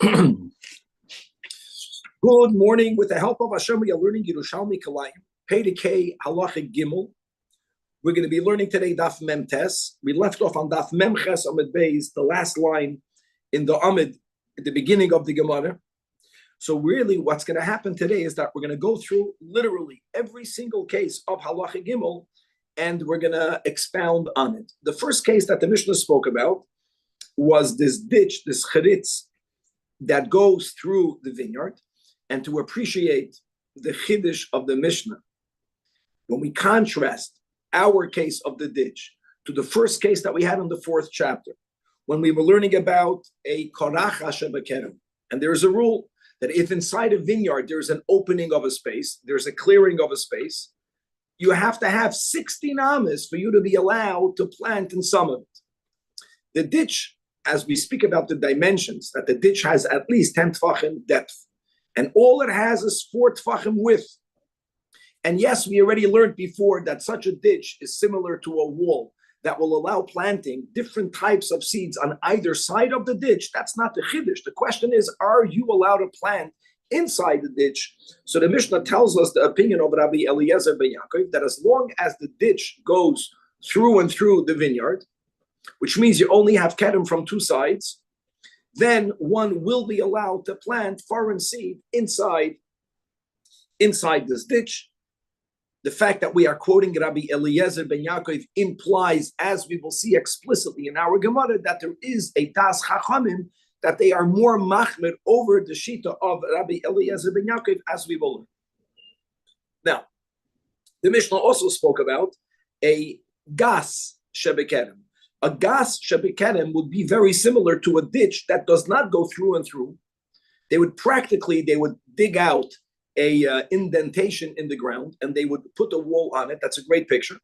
Good morning. With the help of Hashem, we are learning Yerushalmi Kalayim, Pei to K, Halachic Gimel. We're going to be learning today Daf Mem Tes. We left off on Daf Mem Ches Amid Beis, the last line in the Amid at the beginning of the Gemara. So really what's going to happen today is that we're going to go through literally every single case of Halachic Gimel, and we're going to expound on it. The first case that the Mishnah spoke about was this ditch, this charitz, that goes through the vineyard. And to appreciate the chiddush of the Mishnah, when we contrast our case of the ditch to the first case that we had in the fourth chapter, when we were learning about a koracha shebekerem, and there is a rule that if inside a vineyard there's an opening of a space, there's a clearing of a space, you have to have 16 amas for you to be allowed to plant in some of it. The ditch, as we speak about the dimensions, that the ditch has at least 10 tfachim depth, and all it has is 4 tfachim width. And yes, we already learned before that such a ditch is similar to a wall that will allow planting different types of seeds on either side of the ditch. That's not the chiddush. The question is, are you allowed to plant inside the ditch? So the Mishnah tells us the opinion of Rabbi Eliezer ben Yaakov, that as long as the ditch goes through and through the vineyard, which means you only have kedem from two sides, then one will be allowed to plant foreign seed inside this ditch. The fact that we are quoting Rabbi Eliezer ben Yaakov implies, as we will see explicitly in our Gemara, that there is a das chachamim, that they are more machmir over the shita of Rabbi Eliezer ben Yaakov, as we will learn. Now, the Mishnah also spoke about a gas shebekerem. A gas shebekerem would be very similar to a ditch that does not go through and through. They would dig out a indentation in the ground, and they would put a wall on it. That's a great picture.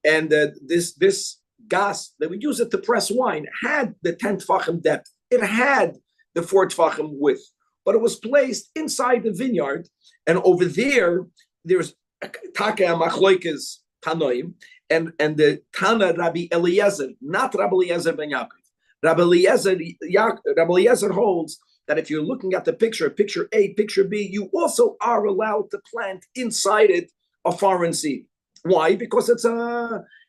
And this gas, they would use it to press wine, had the 10 tfachim depth. It had the 4 tfachim width, but it was placed inside the vineyard. And over there's Taka Machloikes Tanoim, and the Tana Rabbi Eliezer, not Rabbi Eliezer ben Yaakov. Rabbi Eliezer holds that if you're looking at the picture A, picture B, you also are allowed to plant inside it a foreign seed. Why? Because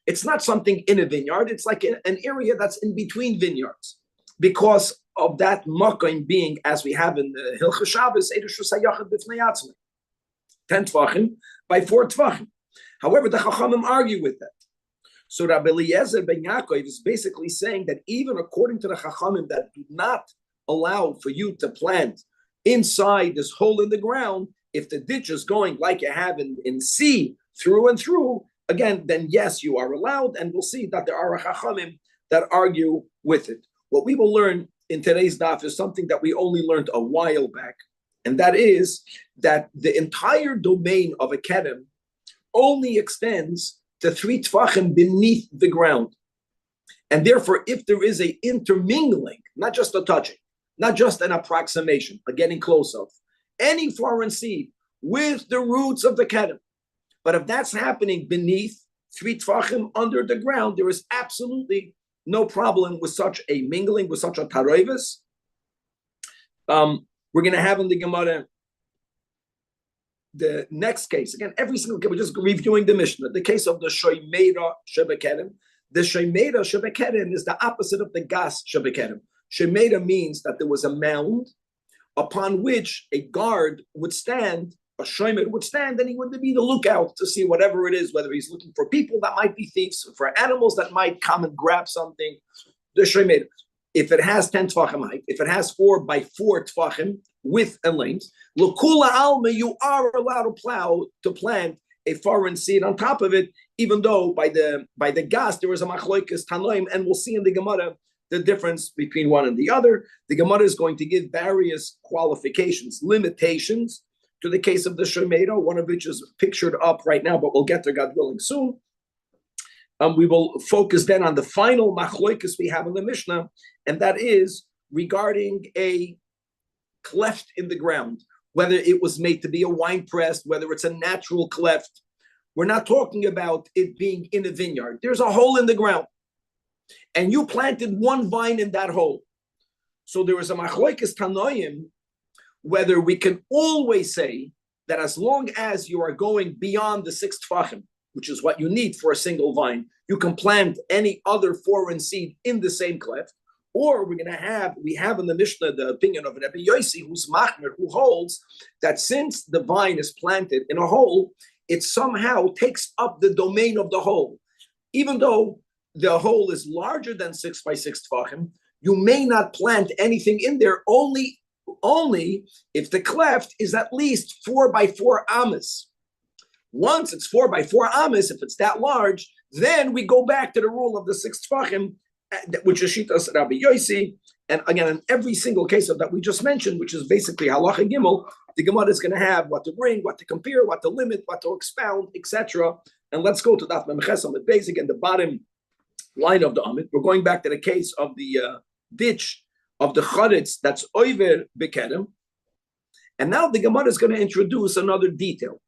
it's not something in a vineyard. It's like an area that's in between vineyards. Because of that makom being, as we have in the Hilchos Shabbos, 10 tvachim by 4 tvachim. However, the Chachamim argue with that. So Rabbi Eliezer ben Yaakov is basically saying that even according to the Chachamim that do not allow for you to plant inside this hole in the ground, if the ditch is going like you have in C through and through, again, then yes, you are allowed, and we'll see that there are Chachamim that argue with it. What we will learn in today's daf is something that we only learned a while back, and that is that the entire domain of a kedem only extends to 3 tfachim beneath the ground. And therefore, if there is a intermingling, not just a touching, not just an approximation, a getting close of, any foreign seed with the roots of the kedem, but if that's happening beneath 3 tfachim under the ground, there is absolutely no problem with such a mingling, with such a taroivus. We're going to have in the Gemara the next case. Again, every single case, we're just reviewing the Mishnah. The case of the shoymera shebekerem. The shoymera shebekerem is the opposite of the gas shebekerem. Shoymera means that there was a mound upon which a guard would stand, a shomer would stand, and he would be the lookout to see whatever it is, whether he's looking for people that might be thieves, for animals that might come and grab something. The shoymera. If it has 10 tfachim height, if it has 4 by 4 tfachim width and length, l'kula alma, you are allowed to plant a foreign seed on top of it, even though by the gas there is a machloikes tanoim, and we'll see in the Gemara the difference between one and the other. The Gemara is going to give various qualifications, limitations to the case of the shoymera, one of which is pictured up right now, but we'll get there, God willing, soon. We will focus then on the final machloikes we have in the Mishnah, and that is regarding a cleft in the ground, whether it was made to be a wine press, whether it's a natural cleft. We're not talking about it being in a vineyard. There's a hole in the ground, and you planted one vine in that hole. So there is a machloikes tanoim whether we can always say that as long as you are going beyond the 6 tfachim, which is what you need for a single vine, you can plant any other foreign seed in the same cleft. Or we have in the Mishnah the opinion of Rabbi Yossi, who's machmir, who holds that since the vine is planted in a hole, it somehow takes up the domain of the hole. Even though the hole is larger than 6 by 6 tfachim, you may not plant anything in there only if the cleft is at least 4 by 4 amas. Once it's 4 by 4 amas, if it's that large, then we go back to the rule of the 6 tfachim, which is Shitas Rabbi Yossi. And again, in every single case of that we just mentioned, which is basically halacha gimel, the Gemara is going to have what to bring, what to compare, what to limit, what to expound, etc. And let's go to Daf Mem Ches Amud Beis, again, the bottom line of the Amid. We're going back to the case of the ditch of the charetz that's over bekedem. And now the Gemara is going to introduce another detail.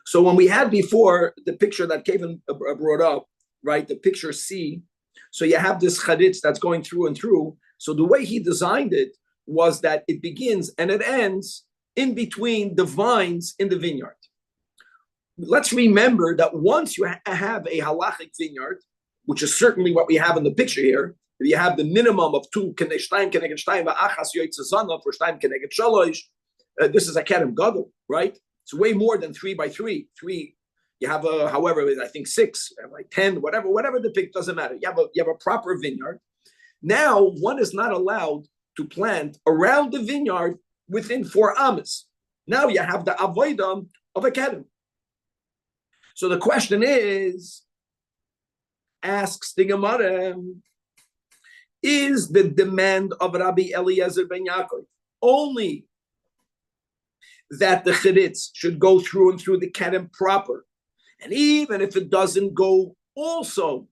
So when we had before the picture that Kevin brought up, right, the picture C, so you have this charetz that's going through and through. So the way he designed it was that it begins and it ends in between the vines in the vineyard. Let's remember that once you have a halachic vineyard, which is certainly what we have in the picture here, you have the minimum of 2 keneged shtayim va'achas yoytze zanav for shtayim keneged shalosh. This is a kerem gadol, right? It's way more than 3 by 3. 3. You have a, however, I think 6, like 10, whatever the pick, doesn't matter. You have a proper vineyard. Now one is not allowed to plant around the vineyard within 4 amas. Now you have the avodah of a kerem. So the question is, asks the Gemara, is the demand of Rabbi Eliezer ben Yaakov only that the charetz should go through and through the kerem proper, and even if it doesn't go also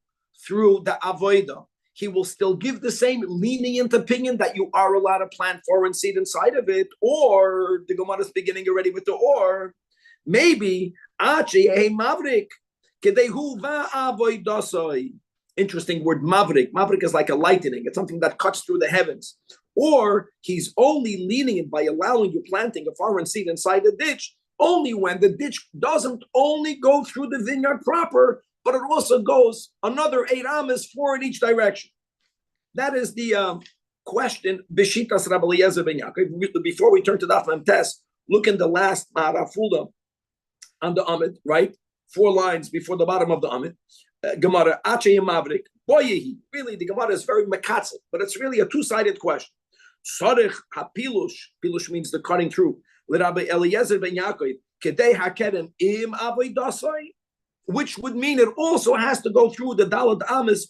through the avodah, he will still give the same lenient opinion that you are allowed to plant foreign seed inside of it? Or the Gemara is beginning already with the or. Maybe mavrik. Interesting word, mavrik. Mavrik is like a lightning. It's something that cuts through the heavens. Or he's only lenient by allowing you planting a foreign seed inside the ditch, only when the ditch doesn't only go through the vineyard proper, but it also goes another 8 amas, 4 in each direction. That is the question. Bishitas Rabbi Eliezer ben Yaakov. Before we turn to Daf Mem Tes, look in the last Marafulda on the Amid, right? 4 lines before the bottom of the Amid. Gemara, Ache Mavrik, Boyehi. Really, the Gemara is very mekatzel, but it's really a 2-sided question. Sarich hapilush, pilush means the cutting through. Rabbi Eliezer ben Yaakov, Kedei hakedem im avoidasai, which would mean it also has to go through the dalad amis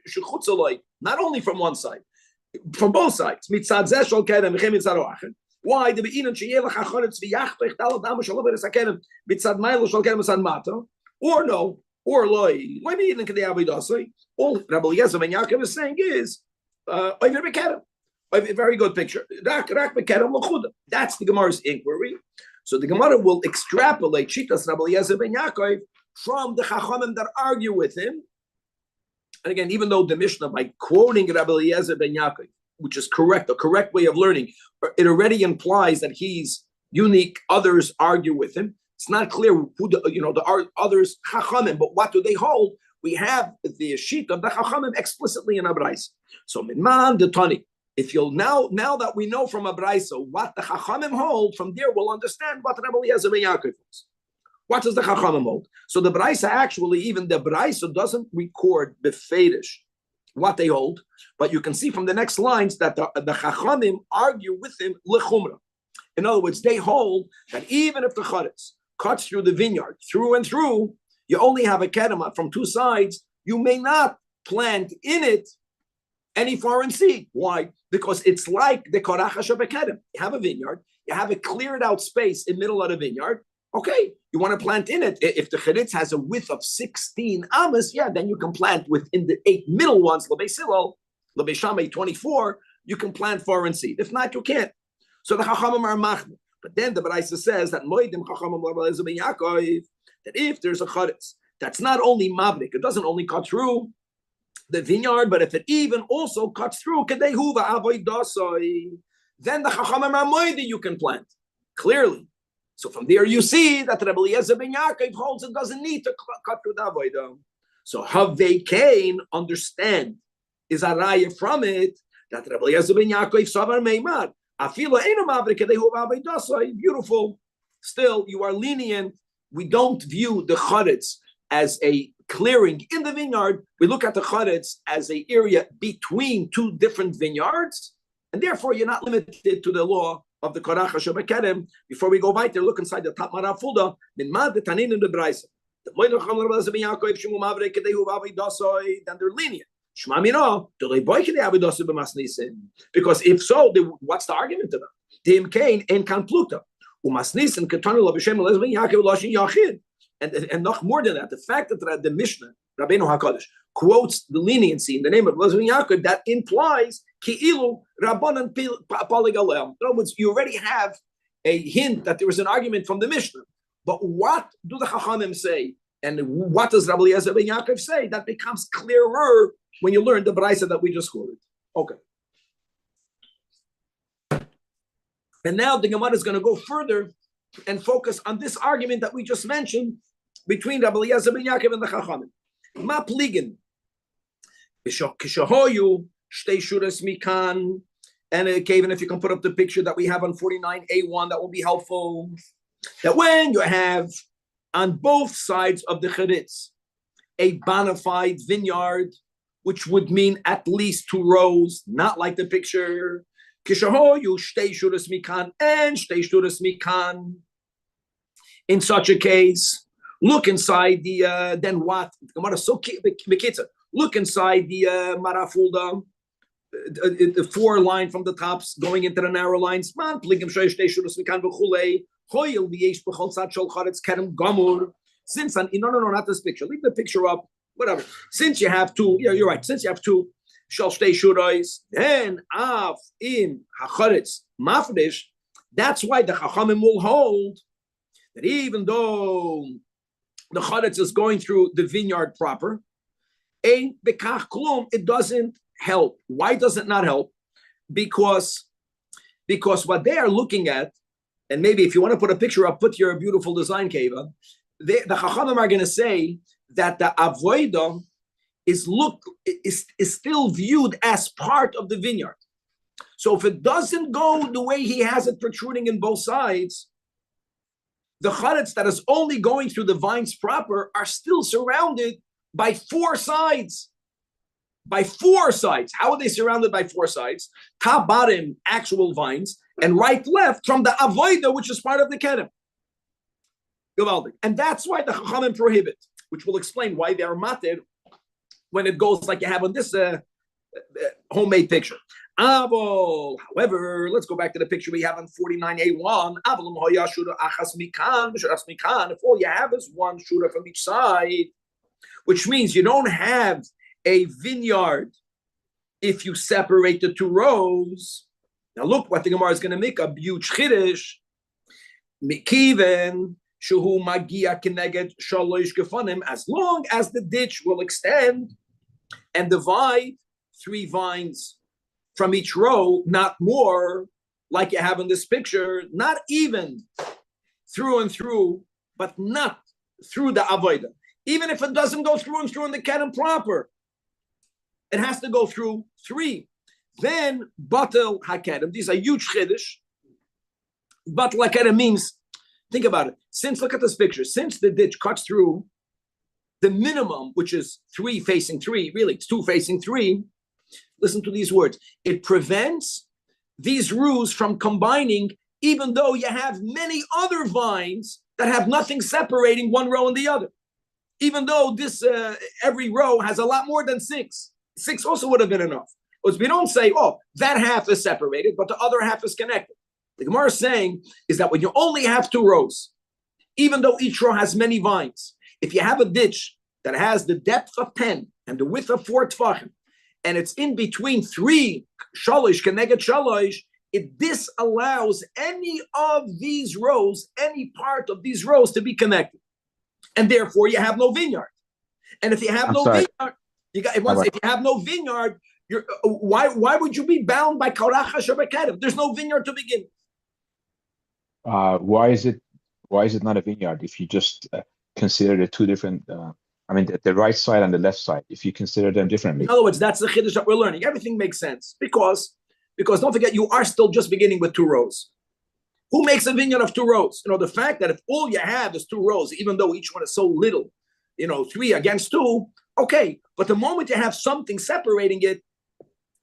shechutzaloi, not only from one side, from both sides. Mitzad zeh shel kedem v'chem mitzad oachen. Why? The be'inan sheyelach hacharetz v'yachtech dalad amis shel over hakedem mitzad ma'ilo shel kedem mitzad mata, or no, or loy. Why be in kedei avoidasai? All Rabbi Eliezer ben Yaakov is saying is over bekedem. A very good picture. That's the Gemara's inquiry. So the Gemara will extrapolate Shitas Rabbi Eliezer ben Yaakov from the Chachamim that argue with him. And again, even though the Mishnah, by quoting Rabbi Eliezer ben Yaakov, which is correct, the correct way of learning, it already implies that he's unique. Others argue with him. It's not clear who the others Chachamim, but what do they hold? We have the sheet of the Chachamim explicitly in Abraisa. So Minman the Tani. If you'll now that we know from Abraisa what the Chachamim hold, from there we'll understand what Rabbi Eliezer ben Yaakov is. What does the Chachamim hold? So the Braisa actually, even the Braisa doesn't record befedish what they hold, but you can see from the next lines that the Chachamim argue with him lechumra. In other words, they hold that even if the charetz cuts through the vineyard through and through, you only have a kedema from 2 sides. You may not plant in it any foreign seed. Why? Because it's like the korachash of a kedem. You have a vineyard, you have a cleared out space in the middle of the vineyard. Okay, you want to plant in it. If the charetz has a width of 16 amas, yeah, then you can plant within the 8 middle ones, L'Bei Silol, L'Bei Shammai 24, you can plant foreign seed. If not, you can't. So the Chachamim are machmir. But then the Braisa says that Moedim Chachamim Rabbi Eliezer ben Yaakov, that if there's a charetz that's not only mavrik, it doesn't only cut through, the vineyard, but if it even also cuts through, then the Chachamim are moide you can plant. Clearly. So from there you see that Rabbi Eliezer ben Yaakov holds it doesn't need to cut through the avodah. So Havei Kain understand is a raya from it that Rabbi Eliezer ben Yaakov savar meimad. Afila eno mavre kedehu avodah. Beautiful. Still, you are lenient. We don't view the charetz as a clearing in the vineyard. We look at the charetz as an area between two different vineyards, and therefore you're not limited to the law of the Korach HaShabakerem. Before we go right there, look inside the top Marafulda, min mad the tanin in the Braisa. Then they're lenient. Because if so, what's the argument to them? Tim Kain and kan pluta. And not more than that, the fact that the Mishnah, Rabbeinu HaKadosh, quotes the leniency in the name of Lezvin Yaakov, that implies Ki'ilu Rabbanan Palig Alem. In other words, you already have a hint that there was an argument from the Mishnah. But what do the Chachamim say? And what does Rabbi Eliezer ben Yaakov say? That becomes clearer when you learn the Braisa that we just quoted. Okay. And now the Gemara is going to go further and focus on this argument that we just mentioned between Rabbi Eliezer ben Yaakov and the Chachamim. Ma pligin kishahoyu shtei shuras mikan, and even if you can put up the picture that we have on 49A1, that will be helpful. That when you have on both sides of the cheretz a bona fide vineyard, which would mean at least 2 rows, not like the picture. Kishahoyu shtei shuras mikan and shtei shuras mikan. In such a case, look inside the then what? Look inside the marafulda, the 4 line from the tops going into the narrow lines. Since no, not this picture. Leave the picture up. Whatever. Since you have 2, yeah, you're right. Since you have 2. Then af in hacharetz mafresh. That's why the Chachamim will hold that even though the charetz is going through the vineyard proper, ein bekach klum, it doesn't help. Why does it not help? Because what they are looking at, and maybe if you want to put a picture up, put your beautiful design keva. The Chachamim are going to say that the avodah is still viewed as part of the vineyard. So if it doesn't go the way he has it protruding in both sides, the charetz that is only going through the vines proper are still surrounded by 4 sides. By 4 sides. How are they surrounded by 4 sides? Top, bottom, actual vines, and right, left from the avodah, which is part of the kedem. And that's why the Chachamim prohibit, which will explain why they are matir when it goes like you have on this homemade picture. However, let's go back to the picture we have on 49A1. If all you have is 1 shura from each side, which means you don't have a vineyard if you separate the 2 rows. Now look what the Gemara is going to make a huge chiddush. Mikiven shuhu magia keneged shalosh gefanim, as long as the ditch will extend and divide 3 vines from each row, not more, like you have in this picture, not even through and through, but not through the avodah. Even if it doesn't go through and through in the kedem proper, it has to go through 3. Then batel hakedem. These are huge chiddush. Batel hakedem means, think about it. Look at this picture. Since the ditch cuts through the minimum, which is 3 facing 3, really it's 2 facing 3. Listen to these words. It prevents these rows from combining, even though you have many other vines that have nothing separating one row and the other. Even though this every row has a lot more than 6. 6 also would have been enough. Because we don't say, oh, that half is separated, but the other half is connected. The Gemara is saying is that when you only have 2 rows, even though each row has many vines, if you have a ditch that has the depth of 10 and the width of 4 tvachim, and it's in between 3 shalosh keneged shalosh, it disallows any of these rows, any part of these rows to be connected. And therefore you have no vineyard. And if you have vineyard, You got once if you have no vineyard, you're why would you be bound by Karacha Shabbakedev? There's no vineyard to begin. Why is it not a vineyard if you just consider the two different? The right side and the left side. If you consider them differently. In other words, that's the chiddush that we're learning. Everything makes sense because don't forget, you are still just beginning with 2 rows. Who makes a vineyard of 2 rows? The fact that if all you have is 2 rows, even though each one is so little, 3 against 2, okay. But the moment you have something separating it,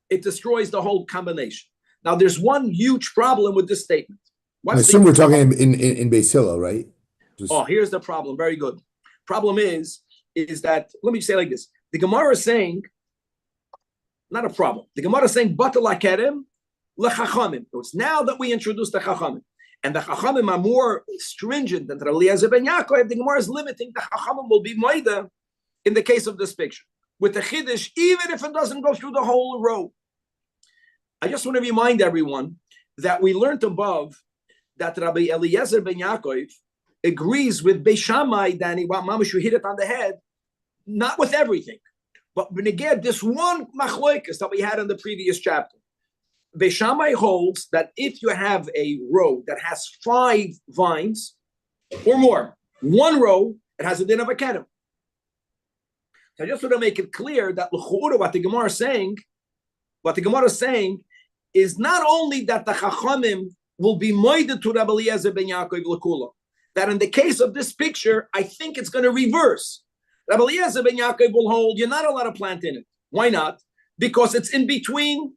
it destroys the whole combination. Now, there's one huge problem with this statement. I assume we're talking in Beis Hillel, right? Here's the problem. Very good. Problem is that, let me say it like this. The Gemara is saying, not a problem. The Gemara is saying, Batal HaKerem leChachamim. It's now that we introduced the Chachamim. And the Chachamim are more stringent than Eliezer ben Yaakov. The Gemara is limiting the Chachamim will be Moida in the case of this picture. With the Chiddush, even if it doesn't go through the whole row. I just want to remind everyone that we learned above that Rabbi Eliezer ben Yaakov agrees with Beis Shammai, Danny, Mamash, you hit it on the head, not with everything. But when again, this one machloikas that we had in the previous chapter, Beis Shammai holds that if you have a row that has 5 vines or more, 1 row, it has a din of a kedem. So I just want to make it clear that what the Gemara is saying is not only that the Chachamim will be moided to Rabbi Eliezer ben Yaakov l'kula, that in the case of this picture, I think it's going to reverse. Rabbi Eliezer ben Yaakov will hold, you're not allowed to plant in it. Why not? Because it's in between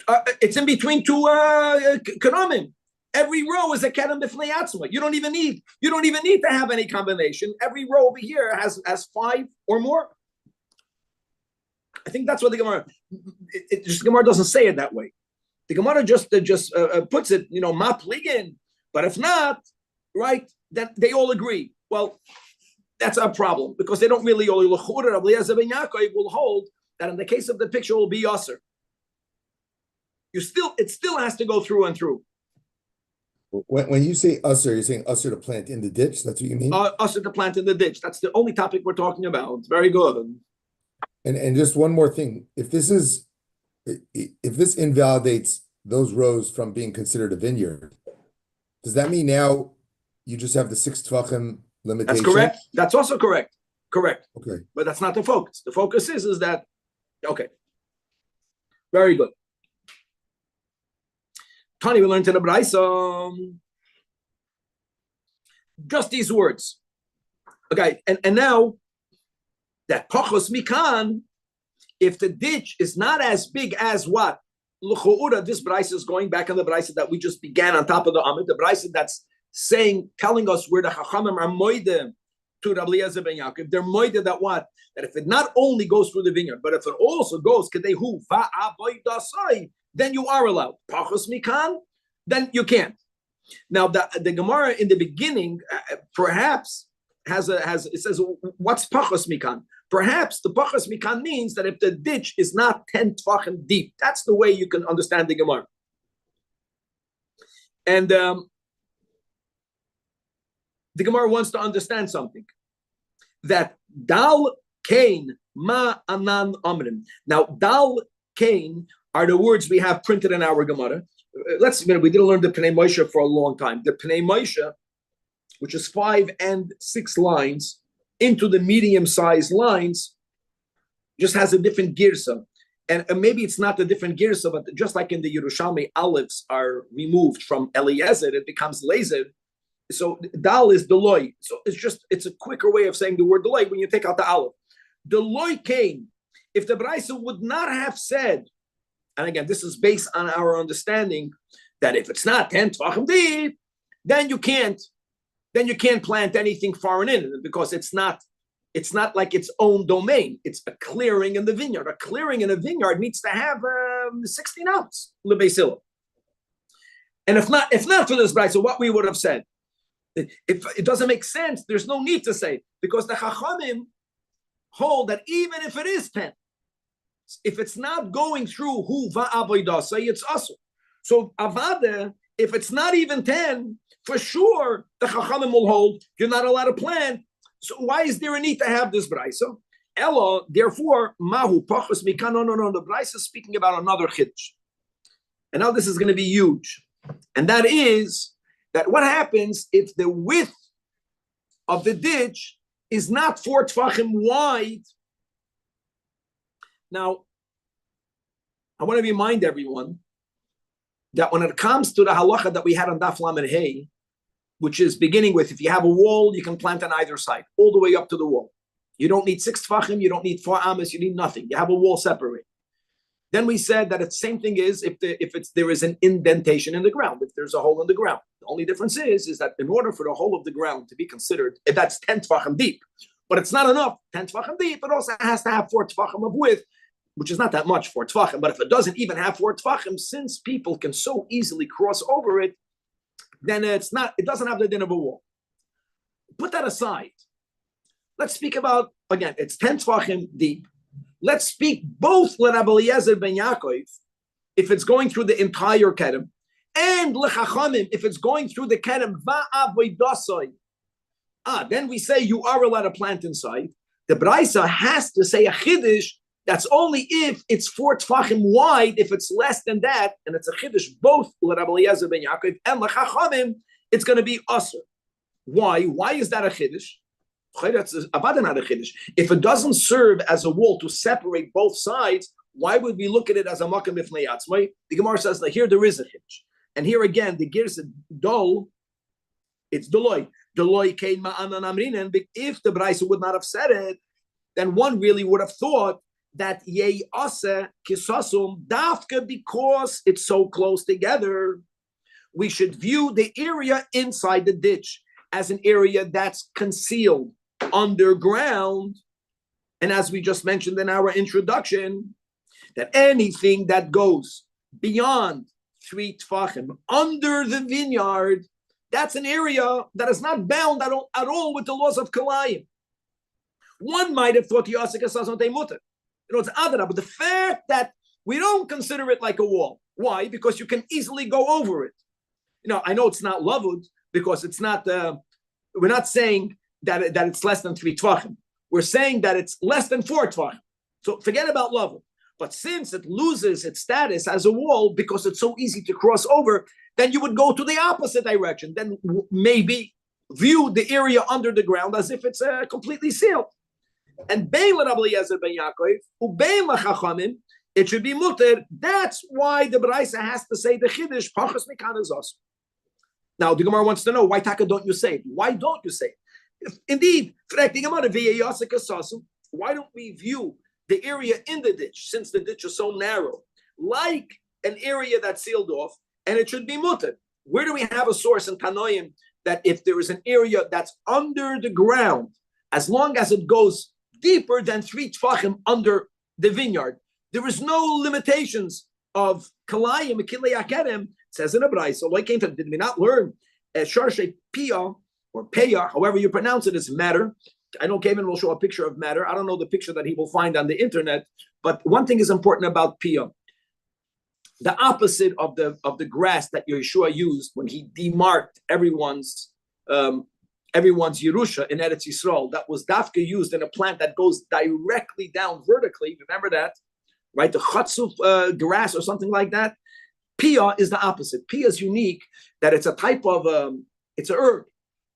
2 keramim. Every row is a kerem b'fnei atzma. You don't even need to have any combination. Every row over here has 5 or more. I think that's what the Gemara. The Gemara doesn't say it that way. The Gemara just puts it, ma pligin. But if not, right, then they all agree. Well, that's our problem because they don't really. Rabbi Eliezer ben Yaakov will hold that in the case of the picture will be usher. It still has to go through and through. When you say usher, you're saying usher to plant in the ditch. That's what you mean. Usher to plant in the ditch. That's the only topic we're talking about. It's very good. And just one more thing, if this invalidates those rows from being considered a vineyard, does that mean now you just have the 6 tvachim limitation? That's correct. That's also correct. Correct. Okay. But that's not the focus. The focus is that, okay. Very good. Tani, we learned in the Braisa just these words. Okay, and now that pachos mikan, if the ditch is not as big as what? L'chu'ura, this Braisa is going back on the Braisa that we just began on top of the Amid, the Braisa that's telling us where the Chachamim are moide to Rabbi Eliezer ben Yaakov. They're moide that what? That if it not only goes through the vineyard, but if it also goes kedehu va'avoidasai, then you are allowed. Pachos mikan, then you can't. Now the Gemara in the beginning perhaps it says what's pachos mikan? Perhaps the pachos mikan means that if the ditch is not 10 tvachim deep, that's the way you can understand the Gemara. And the Gemara wants to understand something, that dal kain ma anan amrim. Now dal kain are the words we have printed in our Gemara. We didn't learn the Pnei Moshe for a long time. The Pnei Moshe, which is 5 and 6 lines into the medium-sized lines, just has a different girsa. And maybe it's not a different girsa, but just like in the Yerushalmi, olives are removed from Eliezer, it becomes lazer. So dal is deloy. So it's a quicker way of saying the word deloy when you take out the aleph. Deloy came. If the Braisa would not have said, and again, this is based on our understanding that if it's not 10 tvachim deep, then you can't plant anything foreign in it because it's not like its own domain. It's a clearing in the vineyard. A clearing in a vineyard needs to have 16 ounce lebesila. And if not for this Braisa, what we would have said, if it doesn't make sense, there's no need to say, because the Chachamim hold that even if it is 10, if it's not going through hu va'avoidasai, it's asul. So avada, if it's not even 10, for sure the Chachamim will hold you're not allowed to plant. So why is there a need to have this Braisa? Ella, therefore, mahu pachos mikan. No. The Bryce is speaking about another chiddush, and now this is going to be huge, and that is that what happens if the width of the ditch is not 4 tfachim wide. Now, I want to remind everyone that when it comes to the halacha that we had on Daf Lamed Hey, which is beginning with, if you have a wall, you can plant on either side, all the way up to the wall. You don't need 6 tfachim, you don't need 4 amas, you need nothing. You have a wall separate. Then we said that it's the same thing is if there is an indentation in the ground, if there's a hole in the ground. The only difference is that in order for the hole of the ground to be considered, if that's 10 tfachim deep, but it's not enough, 10 tfachim deep, it also has to have 4 tfachim of width, which is not that much, 4 tfachim. But if it doesn't even have 4 tfachim, since people can so easily cross over it, then it doesn't have the din of a wall. Put that aside. Let's speak about, again, it's 10 tfachim deep. Let's speak both Rabbi Eliezer ben Yaakov, if it's going through the entire kedem, and L'chachamim, if it's going through the kedem, va'avoidasoi. Then we say you are allowed to plant inside. The Braisa has to say a chiddush that's only if it's 4 tfachim wide. If it's less than that, and it's a chiddush both Rabbi Eliezer ben Yaakov and L'chachamim, it's going to be usher. Why? Why is that a chiddush? If it doesn't serve as a wall to separate both sides, why would we look at it as a makam b'fnei atzmai? The Gemara says that here there is a chiddush, and here again the Ger said dol, it's doloi kein ma'anan amrinen. If the Braisa would not have said it, then one really would have thought that yei ase kisasum dafka, because it's so close together. We should view the area inside the ditch as an area that's concealed underground. And as we just mentioned in our introduction, that anything that goes beyond 3 tfachim under the vineyard, that's an area that is not bound at all with the laws of Kalayim. One might have thought it's adara, but the fact that we don't consider it like a wall. Why? Because you can easily go over it. I know it's not lavud, because it's not, we're not saying that it's less than 3 tvachim. We're saying that it's less than 4 tvachim. So forget about lavud. But since it loses its status as a wall because it's so easy to cross over, then you would go to the opposite direction. Then maybe view the area under the ground as if it's completely sealed. And bein Rabbi Eliezer ben Yaakov, ubein l'chachamim, it should be muter. That's why the Braisa has to say the chiddush pachas mikan is us. Now the Gemara wants to know, why taka don't you say it? Why don't you say it? Indeed, why don't we view the area in the ditch, since the ditch is so narrow, like an area that's sealed off, and it should be mutter? Where do we have a source in Tanoim that if there is an area that's under the ground, as long as it goes deeper than 3 tfachim under the vineyard, there is no limitations of kalayim, akilei akedem? Says in a Braisa, so like did we not learn sharshe pia or peya, however you pronounce it, is matter? I know Kevin will show a picture of matter. I don't know the picture that he will find on the internet, but one thing is important about pia. The opposite of the grass that Yeshua used when he demarked everyone's Yerusha in Eretz Yisrael, that was dafka used in a plant that goes directly down vertically. Remember that, right? The chatzuf grass or something like that. Pia is the opposite. Pia is unique, that it's a type of, it's an herb.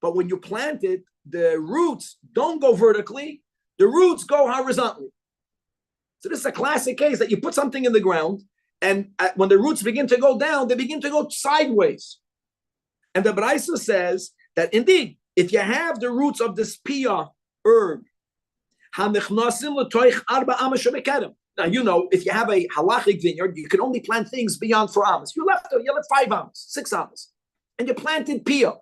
But when you plant it, the roots don't go vertically, the roots go horizontally. So this is a classic case that you put something in the ground, and when the roots begin to go down, they begin to go sideways. And the Braisa says that indeed, if you have the roots of this Pia herb, now, if you have a halachic vineyard, you can only plant things beyond 4 amas. You left 5 amas, 6 amas, and you planted Pia.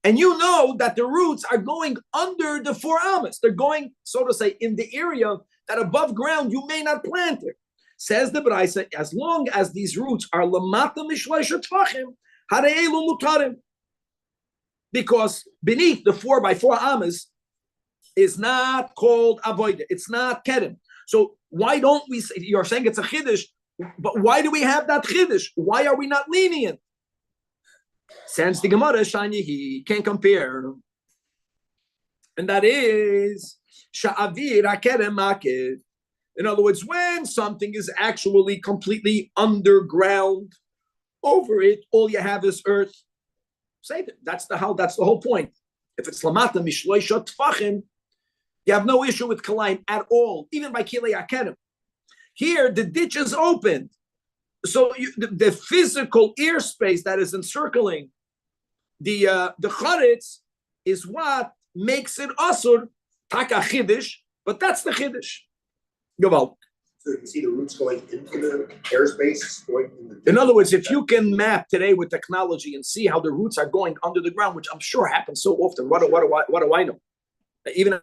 And you know that the roots are going under the 4 amas. They're going, so to say, in the area that above ground you may not plant it. Says the Braisa, as long as these roots are lamata mishleisha tvachim, hareelu mutarim. Because beneath the 4 by 4 amas is not called avoida. It's not kedem. So why don't we say, you're saying it's a chiddush, but why do we have that chiddush? Why are we not lenient? Since the Gemara, Shani, he can't compare. And that is, In other words, when something is actually completely underground, over it, all you have is earth. Say that. That's the whole point. If it's lamata mishloisha tfachim, you have no issue with kalayim at all, even by kilei akedim. Here, the ditch is opened. So the physical airspace that is encircling the charetz is what makes it asur taka chiddush, but that's the chiddush. Gewalt. So you can see the roots going into the airspace. In other words, if you can map today with technology and see how the roots are going under the ground, which I'm sure happens so often, what do I know? Even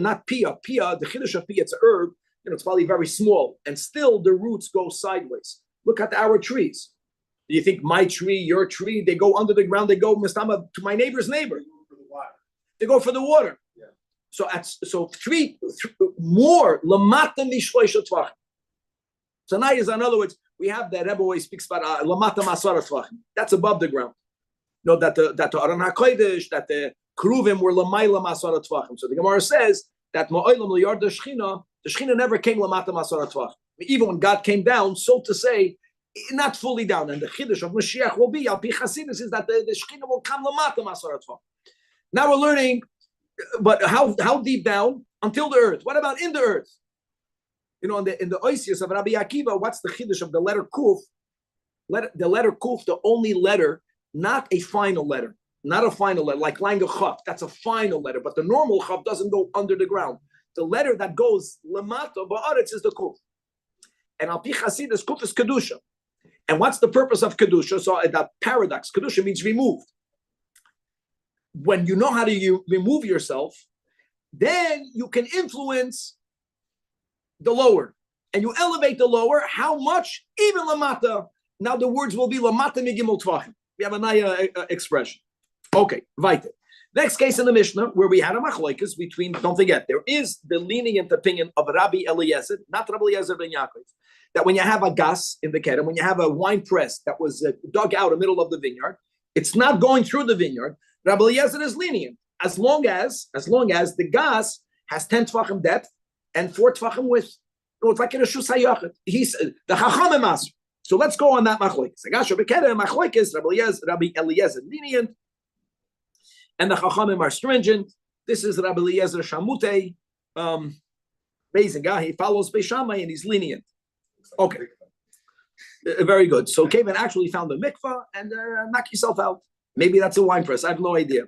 not pia, the chiddush of pia, it's a herb. It's probably very small, and still the roots go sideways. Look at our trees. Do you think my tree, your tree, they go under the ground? They go mistama to my neighbor's neighbor. They go for the water. Yeah. So three more lamata mishloisha tvachim. So now is in other words, we have that Rebbe always speaks about lamata masara tvachim. That's above the ground. That the Aron HaKodesh, that the Kruvim were lamayla masara tvachim. So the Gemara says that ma'olam liyard the Shechina never came lamata masara tvachim. Even when God came down, so to say, not fully down. And the chiddush of Mashiach will be, al pi Chasidus, is that the Shechina will come lamata masara tvachim. Now we're learning, but how deep down? Until the earth. What about in the earth? In the Oisius of Rabbi Akiva, what's the chiddush of the letter Kuf? The letter Kuf, the only letter, not a final letter, like Langa Chav. That's a final letter, but the normal Chav doesn't go under the ground. The letter that goes Lamata Ba'aretz is the Kuf. And Al Pi Chasidus, Kuf is Kedusha. And what's the purpose of Kedusha? So that paradox, Kedusha means removed. When you know how to remove yourself, then you can influence the lower. And you elevate the lower, how much? Even Lamata. Now the words will be Lamata Migimel Tvachim. We have a naya expression. Okay, weiter. Next case in the Mishnah, where we had a machlokes between, don't forget, there is the lenient opinion of Rabbi Eliezer, not Rabbi Eliezer ben Yaakov, that when you have a gas in the kedem, when you have a wine press that was dug out in the middle of the vineyard, it's not going through the vineyard. Rabbi Eliezer is lenient, as long as the gas has 10 tefachim depth and 4 tefachim width. No, it's like in a shus hayachet. He's the chachamim master. So let's go on that machlokes. Rabbi Eliezer lenient, and the chachamim are stringent. This is Rabbi Eliezer Shamute, amazing guy. He follows Beis Shammai and he's lenient. Okay, very good. So Kevin actually found a mikvah and knock yourself out. Maybe that's a wine press. I have no idea.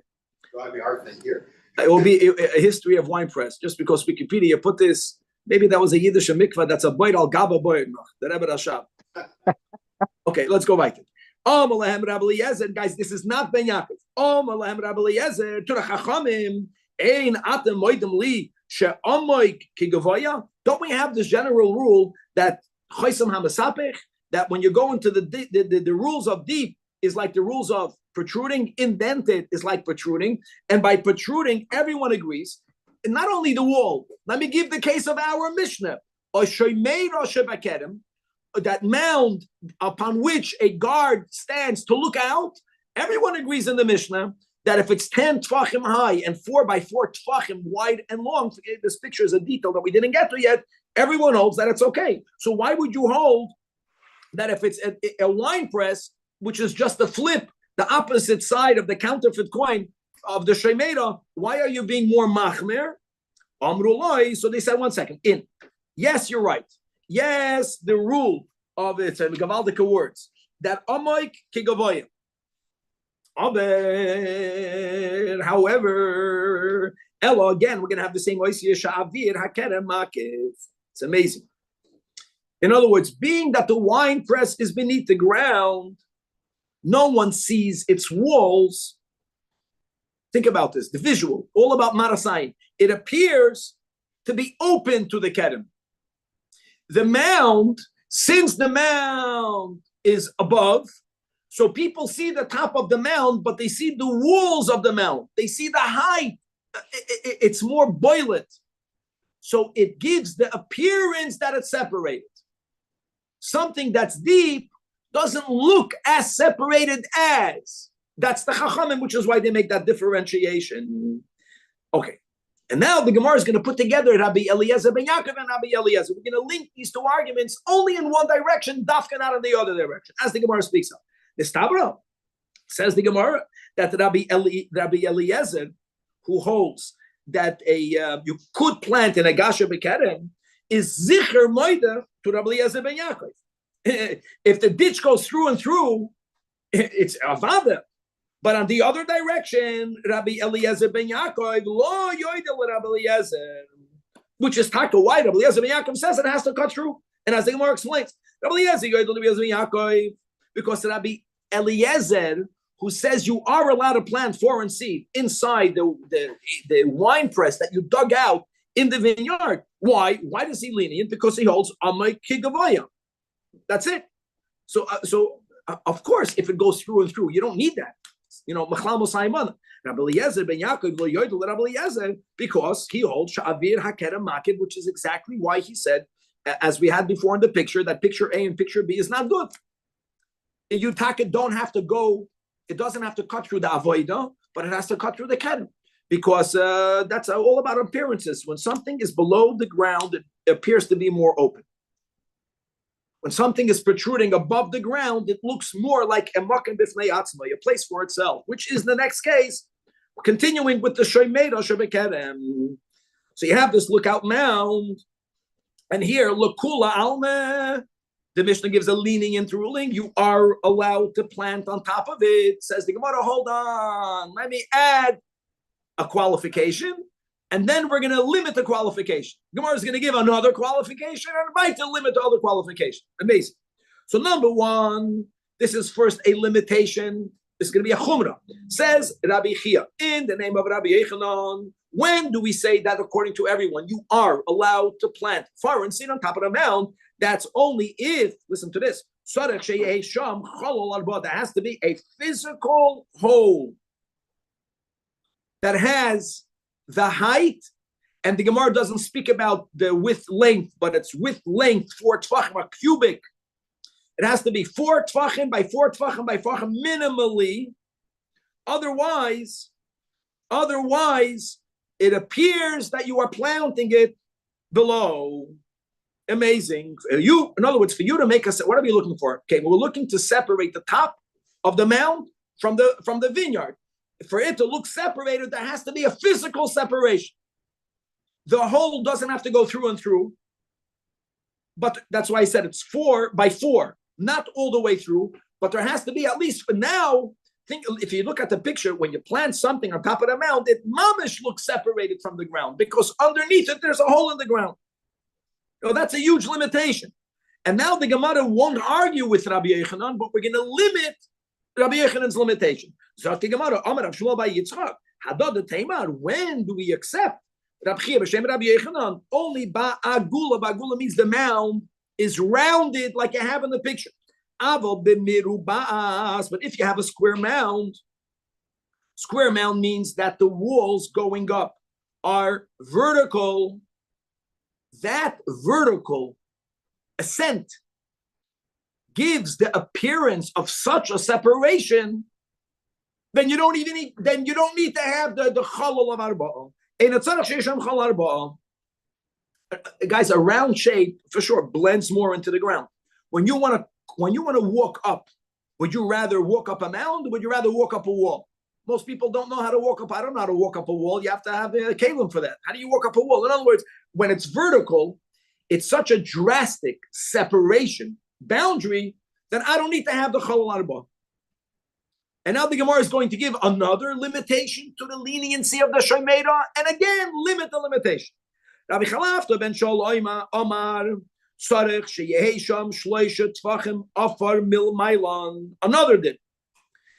That'd be our thing here. It will be a history of wine press. Just because Wikipedia put this, maybe that was a Yiddish mikvah. That's a boyd al gaba boyd the Rebbe Rashab. Okay, let's go back. Guys, this is not Ben Yaakov. Rabbi Eliezer to the Chachamim. Ein atem moedem li she'amoik kigavoya. Don't we have this general rule that choisam hamasapech, that when you go into the rules of deep is like the rules of protruding, indented is like protruding, and by protruding, everyone agrees. And not only the wall. Let me give the case of our Mishnah. That mound upon which a guard stands to look out, everyone agrees in the Mishnah that if it's 10 tefachim high and 4 by 4 tefachim wide and long, this picture is a detail that we didn't get to yet, everyone holds that it's okay. So why would you hold that if it's a wine press, which is just the flip, the opposite side of the counterfeit coin of the Shemeira, why are you being more machmer? Amrullah. So they said, 1 second, yes, you're right. Yes, the rule of it's Gavaldika words that Amoik Kigavoyim. However, Ella, again, we're going to have the same It's amazing. In other words, being that the wine press is beneath the ground, no one sees its walls. Think about this, the visual, all about Marasai. It appears to be open to the kedem. The mound, since the mound is above, so people see the top of the mound, but they see the walls of the mound. They see the height. It's more boilet. So it gives the appearance that it's separated. Something that's deep doesn't look as separated as. That's the Chachamim, which is why they make that differentiation. Okay. And now the Gemara is going to put together Rabbi Eliezer ben Yaakov and Rabbi Eliezer. We're going to link these two arguments only in one direction, dafka not in the other direction, as the Gemara speaks of. The Stabra says the Gemara that Rabbi Eliezer, who holds that you could plant in a gasha bekerem, is zicher moida to Rabbi Eliezer ben Yaakov. If the ditch goes through and through, it's avada. But on the other direction, Rabbi Eliezer ben Yaakov, lo yoidel Rabbi Eliezer, which is taka why Rabbi Eliezer ben Yaakov says it has to cut through. And as the Gemara explains, Rabbi Eliezer yoidel Rabbi Eliezer ben Yaakov, because Rabbi Eliezer, who says you are allowed to plant foreign seed inside the wine press that you dug out in the vineyard. Why? Why does he lenient? Because he holds Amay Kigavaya. That's it. So of course, if it goes through and through, you don't need that. Machlal Mosaiman. Rabbi Eliezer ben Yaakov lo yoidel Rabbi Eliezer, because he holds Sha'avir Hakerem Makid, which is exactly why he said, as we had before in the picture, that picture A and picture B is not good. You don't have to go. It doesn't have to cut through the avoida, but it has to cut through the kerem, because that's all about appearances. When something is below the ground, it appears to be more open. When something is protruding above the ground, it looks more like a makom b'fnei atzma, a place for itself, which is the next case. Continuing with the shoymeida shebekerem. So you have this lookout mound, and here lokula alme. The Mishnah gives a lenient ruling. You are allowed to plant on top of it. Says the Gemara, hold on. Let me add a qualification, and then we're going to limit the qualification. Gemara is going to give another qualification and invite to limit the other qualification. Amazing. So number one, this is first a limitation. This is going to be a chumrah. Says Rabbi Chia, in the name of Rabbi Yechanan, when do we say that according to everyone, you are allowed to plant foreign seed on top of the mound? That's only if, listen to this, there has to be a physical hole that has the height, and the Gemara doesn't speak about the width length, but it's width length 4 tvachim, a cubic. It has to be 4 tvachim by 4 tvachim by 4 tvachim minimally. Otherwise, it appears that you are planting it below. Amazing. In other words, for you to make us, what are we looking for? Okay, we're looking to separate the top of the mound from the vineyard. For it to look separated, there has to be a physical separation. The hole doesn't have to go through and through, but that's why I said it's 4 by 4, not all the way through, but there has to be at least for now. Think if you look at the picture, when you plant something on top of the mound, it mamish looks separated from the ground because underneath it there's a hole in the ground. That's a huge limitation. And now the Gemara won't argue with Rabbi Yechanan, but we're going to limit Rabbi Yechanan's limitation. So the Gemara, Amar Rav Shmuel bar Yitzchak, Hadad the Tamar, when do we accept Rabbi Chia b'shem Rabbi Yechanan? Only ba'agula. Ba'agula means the mound is rounded like you have in the picture. Aval b'mirubas. But if you have a square mound means that the walls going up are vertical. That vertical ascent gives the appearance of such a separation, then you don't need to have the chalal of arba'ah. Guys, a round shape for sure blends more into the ground. When you want to walk up, would you rather walk up a mound or would you rather walk up a wall? Most people don't know how to walk up. I don't know how to walk up a wall. You have to have a kalim for that. How do you walk up a wall? In other words, when it's vertical, it's such a drastic separation, boundary, that I don't need to have the chalal arba'ah. And now the Gemara is going to give another limitation to the leniency of the shoymeida, and again, limit the limitation. Rabbi Chalafta ben Shaul Omar, Sarech sheyehei sham shloisha tvachim afar mil mailan. Another did.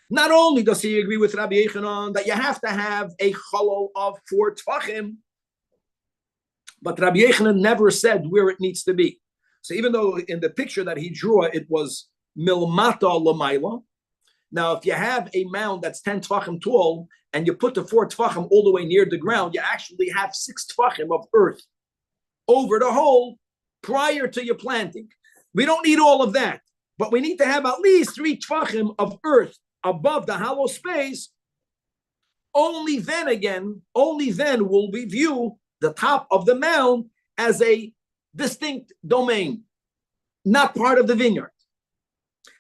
Not only does he agree with Rabbi Yechanan that you have to have a chalal of 4 tvachim, but Rabbi Yechanan never said where it needs to be. So even though in the picture that he drew, it was milmata lamaila. Now, if you have a mound that's 10 tvachim tall and you put the 4 tvachim all the way near the ground, you actually have 6 tvachim of earth over the hole prior to your planting. We don't need all of that, but we need to have at least 3 tvachim of earth above the hollow space only then will we view the top of the mound as a distinct domain, not part of the vineyard.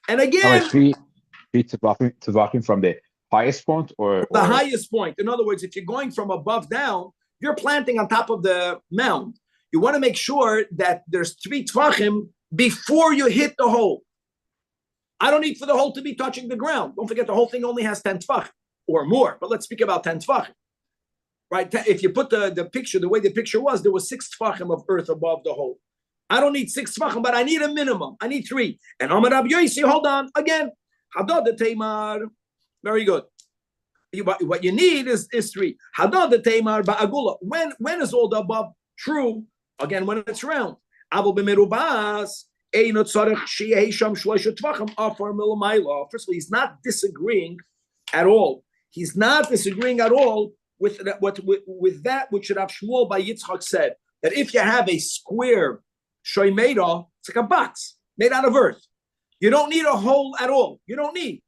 And again, three tefachim from the highest point, or the highest point. In other words, if you're going from above down, you're planting on top of the mound. You want to make sure that there's 3 tefachim before you hit the hole. I don't need for the hole to be touching the ground. Don't forget, the whole thing only has 10 tefachim or more, but let's speak about 10 tefachim. Right? If you put the picture, the way the picture was, there was 6 tefachim of earth above the hole. I don't need 6 tefachim, but I need a minimum. I need 3. And Amar Rabbi Yosi, hold on, again. Hadad the Tamar. Very good. What you need is 3. Hadad the Tamar ba'agula. When is all the above true? Again, when it's round. Abel b'merubas. First of all, he's not disagreeing at all. He's not disagreeing at all with that which Rav Shmuel by Yitzchak said, that if you have a square shoymeda, it's like a box made out of earth. You don't need a hole at all. You don't need.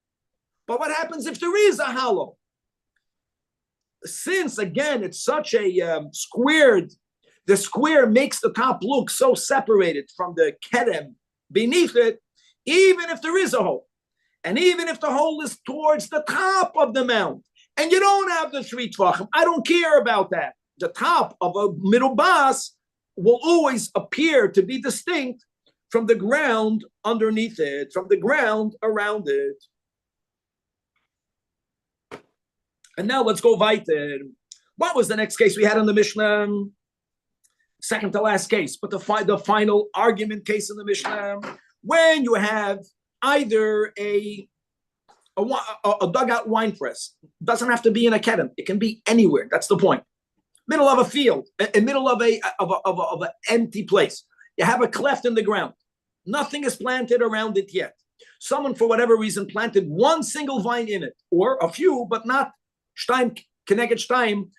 But what happens if there is a hollow? Since, again, it's such a squared, the square makes the top look so separated from the kedem beneath it, even if there is a hole. And even if the hole is towards the top of the mound, and you don't have the 3 tefachim, I don't care about that. The top of a middle bas will always appear to be distinct from the ground underneath it, from the ground around it. And now let's go weiter. What was the next case we had in the Mishnah? Second to last case, but the final argument case in the Mishnah, when you have either a dugout wine press, doesn't have to be in a kedem, it can be anywhere. That's the point. Middle of a field, in middle of an empty place. You have a cleft in the ground. Nothing is planted around it yet. Someone, for whatever reason, planted one single vine in it, or a few, but not shtaim keneged shtaim.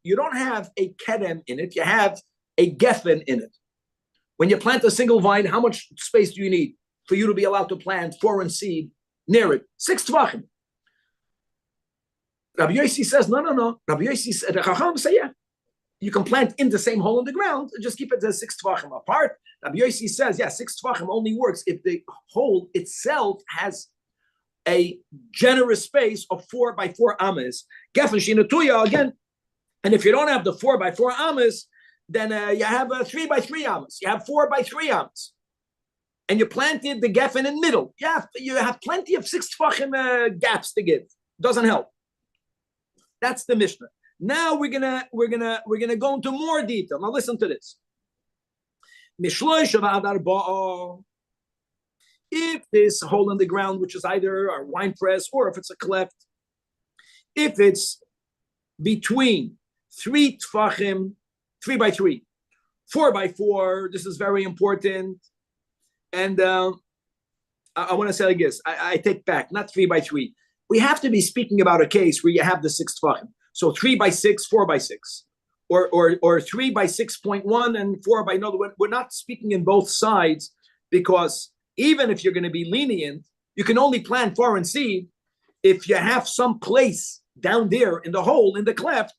You don't have a kedem in it, you have a geffen in it. When you plant a single vine, how much space do you need for you to be allowed to plant foreign seed near it? 6 tefachim. Rabbi Yosi says, no. Rabbi Yosi said, the Chacham say, yeah. You can plant in the same hole in the ground and just keep it as 6 tefachim apart. Rabbi Yosi says, yeah, 6 tefachim only works if the hole itself has a generous space of 4 by 4 amas. Geffen shinatuya again. And if you don't have the 4 by 4 amas, then you have a 3 by 3 amas. You have 4 by 3 amas. And you planted the geffen in the middle. You have plenty of 6 tefachim gaps to give. Doesn't help. That's the Mishnah. Now we're gonna go into more detail. Now listen to this. If this hole in the ground, which is either a wine press or if it's a cleft, if it's between 3 tefachim, 3 by 3, 4 by 4, this is very important. And I want to say like this, I take back, not 3 by 3. We have to be speaking about a case where you have the 6 tefachim. So 3 by 6, 4 by 6, or 3 by 6.1 and 4 by another. We're not speaking in both sides, because even if you're going to be lenient, you can only plant foreign seed if you have some place down there in the hole, in the cleft,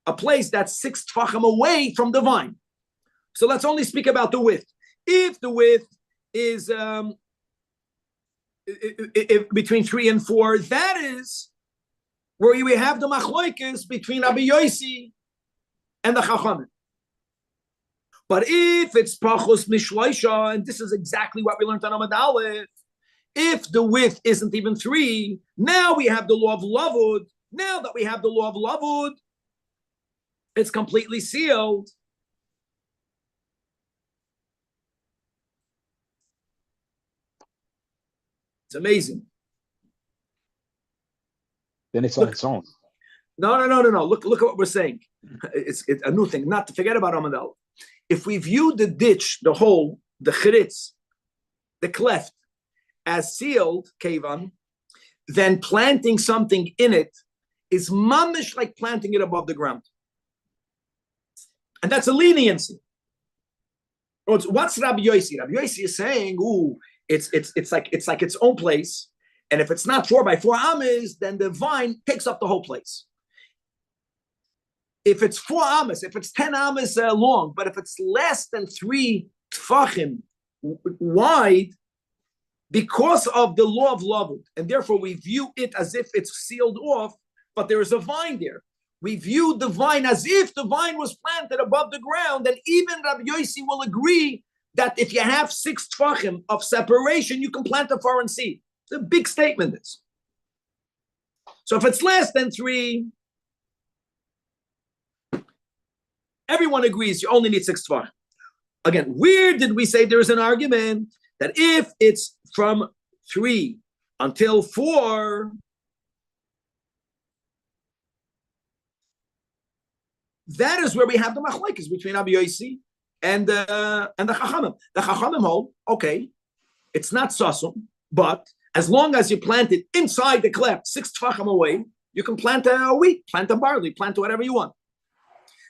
a place that's 6 tefachim away from the vine. So let's only speak about the width. If the width is between 3 and 4, that is where we have the machloikes between Rabbi Yosi and the Chachamim. But if it's pachos mishloisha, and this is exactly what we learned on Amud Aleph, if the width isn't even 3, now we have the law of lavud. Now that we have the law of lavud, it's completely sealed. It's amazing. Then it's on its own. No. Look at what we're saying. It's a new thing. Not to forget about Amud Aleph. If we view the ditch, the hole, the chiritz, the cleft, as sealed, kevan, then planting something in it is mamish like planting it above the ground. And that's a leniency. What's Rabbi Yosi? Rabbi Yosi is saying, it's like its own place, And if it's not 4 by 4 amas, then the vine takes up the whole place. If it's 4 amas, if it's 10 amas long, but if it's less than 3 tfachim wide, because of the law of lavud, and therefore we view it as if it's sealed off, but there is a vine there. We view the vine as if the vine was planted above the ground, and even Rabbi Yossi will agree that if you have 6 tfachim of separation, you can plant a foreign seed. It's a big statement, this. So if it's less than 3, everyone agrees you only need 6 tfachim. Again, where did we say there is an argument that if it's from 3 until 4, that is where we have the machlokes between Rabbi Yossi and the Chachamim. The Chachamim hold, okay, it's not sasum, but as long as you plant it inside the cleft, 6 tfachim away, you can plant a wheat, plant a barley, plant whatever you want.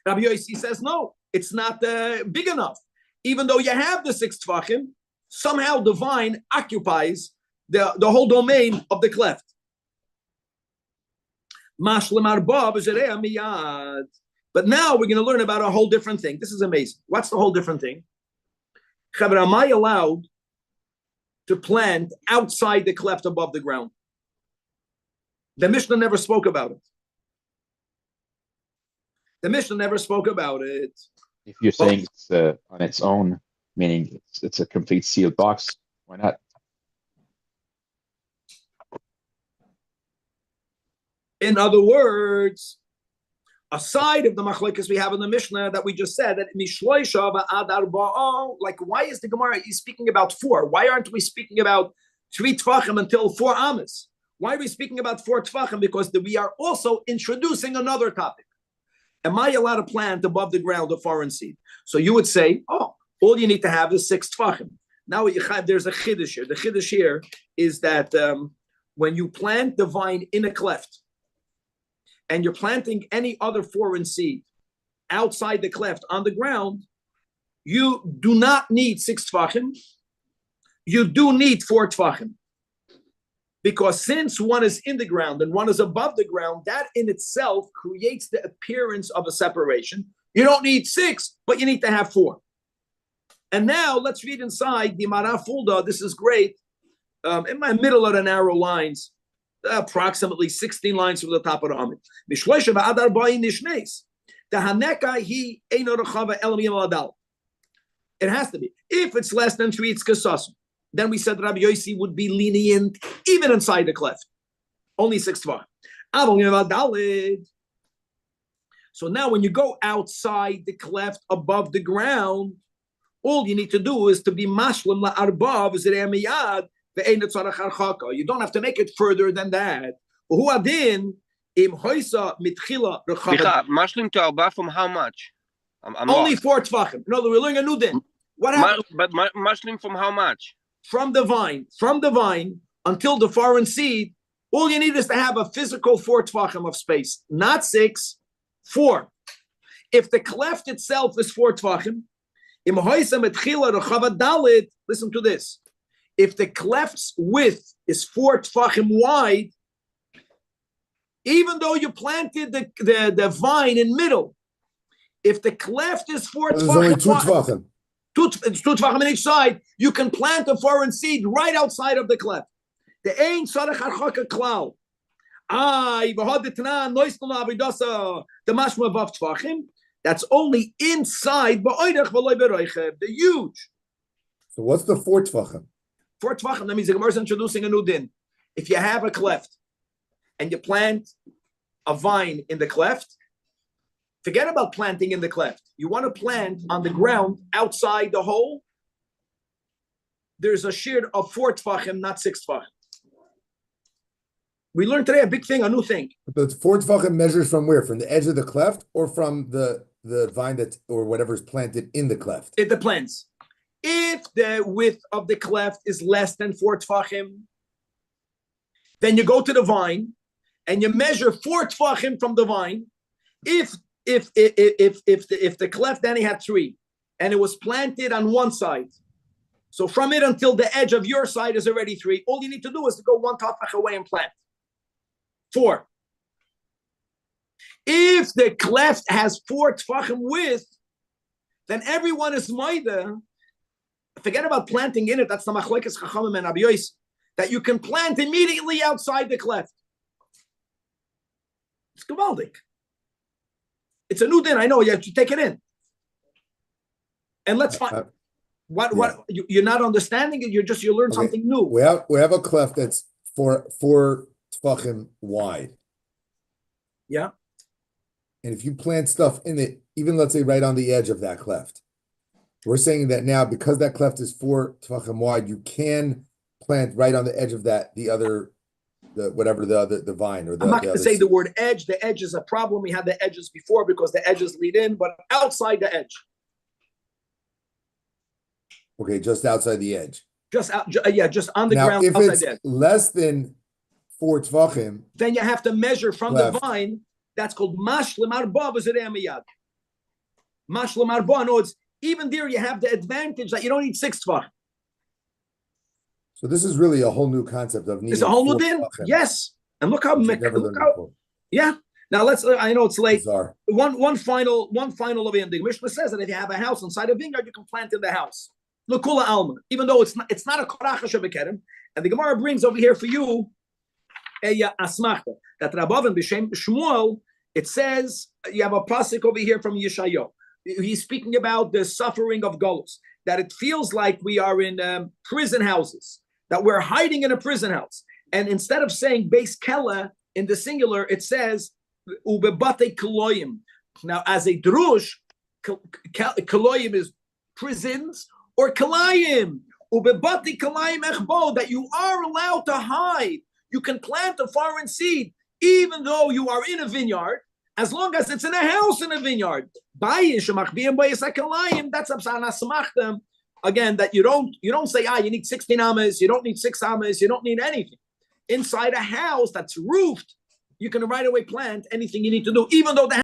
Rabbi Yossi says, no, it's not big enough. Even though you have the 6 tfachim, somehow the vine occupies the whole domain of the cleft. But now we're going to learn about a whole different thing. This is amazing. What's the whole different thing? Am I allowed to plant outside the cleft above the ground? The Mishnah never spoke about it. The Mishnah never spoke about it. If you're saying it's on its own, meaning it's a complete sealed box, why not? In other words, aside of the machlokes we have in the Mishnah that we just said, that mishloisha va'ad arba'ah, like why is the Gemara speaking about 4? Why aren't we speaking about 3 tfachim until 4 amas? Why are we speaking about 4 tfachim? Because we are also introducing another topic. Am I allowed to plant above the ground a foreign seed? So you would say, oh, all you need to have is 6 tfachim. Now there's a chiddush here. The chiddush here is that when you plant the vine in a cleft, and you're planting any other foreign seed outside the cleft on the ground, you do not need 6 tfachim. You do need 4 tfachim. Because since one is in the ground and one is above the ground, that in itself creates the appearance of a separation. You don't need 6, but you need to have 4. And now let's read inside the Mara Fulda. This is great. In my middle of the narrow lines, approximately 16 lines from the top of the Amid. It has to be. If it's less than 3, it's kasasum. Then we said Rabbi Yossi would be lenient even inside the cleft. Only 6 tefah. So now when you go outside the cleft above the ground, all you need to do is to be mashlim la'arbav zirei miyad. You don't have to make it further than that. Mashlim to arba from how much? Only 4 tefachim. No, we're learning a new din. What happened? But mashlim from how much? From the vine until the foreign seed. All you need is to have a physical 4 tefachim of space, not 6, 4. If the cleft itself is 4 tefachim, listen to this. If the cleft's width is 4 tefachim wide, even though you planted the vine in middle, if the cleft is 4 tefachim only 2 wide, tefachim. It's 2 tefachim on each side, you can plant a foreign seed right outside of the cleft. The ein tzarech harchaka klal. The mashma vav tefachim. That's only inside the huge. So what's the 4 tefachim? 4 tefachim, that means the Gemara is introducing a new din. If you have a cleft and you plant a vine in the cleft, forget about planting in the cleft. You want to plant on the ground outside the hole. There's a shear of 4 tefachim, not 6 tefachim. We learned today a big thing, a new thing. But the 4 tefachim measures from where? From the edge of the cleft or from the vine that or whatever's planted in the cleft? It depends. If the width of the cleft is less than 4 tefachim, then you go to the vine and you measure 4 tefachim from the vine. If the cleft then he had 3 and it was planted on one side, So from it until the edge of your side is already 3. All you need to do is to go 1 tafach away and plant. 4. If the cleft has 4 tfachim width, then everyone is maida. Forget about planting in it. That's the machlekes chachamim and Rabbi Yosef, that you can plant immediately outside the cleft. It's gewaldig. It's a new din. I know you have to take it in. And let's find what you're not understanding it. You learn something new. We have a cleft that's 4 tfachim wide. Yeah. And if you plant stuff in it, even let's say right on the edge of that cleft, we're saying that now because that cleft is 4 tfachim wide, you can plant right on the edge of that the vine or the. I'm not going to say the word edge. The edge is a problem. We had the edges before because the edges lead in, but outside the edge. Okay, just outside the edge. Just on the now, ground. If outside it's the edge. less than 4 tfachim, then you have to measure from cleft. the vine. That's called mashlim arba v'zerei miyad. Mashlim arba. No, it's even there. You have the advantage that you don't need 6 tfach. So this is really a whole new concept of needing. It's a whole new din. Yes, and look how. Yeah. Now let's. I know it's late. Bizarre. One final of ending. Mishnah says that if you have a house inside a vineyard, you can plant in the house. L'kula alma. Even though it's not a koracha shebekerem, and the Gemara brings over here for you a asmachta that Rabbavan b'shem Shmuel. It says you have a pasuk over here from Yeshayahu. He's speaking about the suffering of Golus. That it feels like we are in prison houses. That we're hiding in a prison house. And instead of saying Beis Kela in the singular, it says Ubebate Kaloyim. Now, as a drush, Kaloyim is prisons or Kalayim. Ubebate Kalayim Echbo, that you are allowed to hide. You can plant a foreign seed, even though you are in a vineyard, as long as it's in a house in a vineyard. That's Absana. Again, that you don't say, you need 16 amas, you don't need 6 amas, you don't need anything. Inside a house that's roofed, you can right away plant anything you need to do, even though the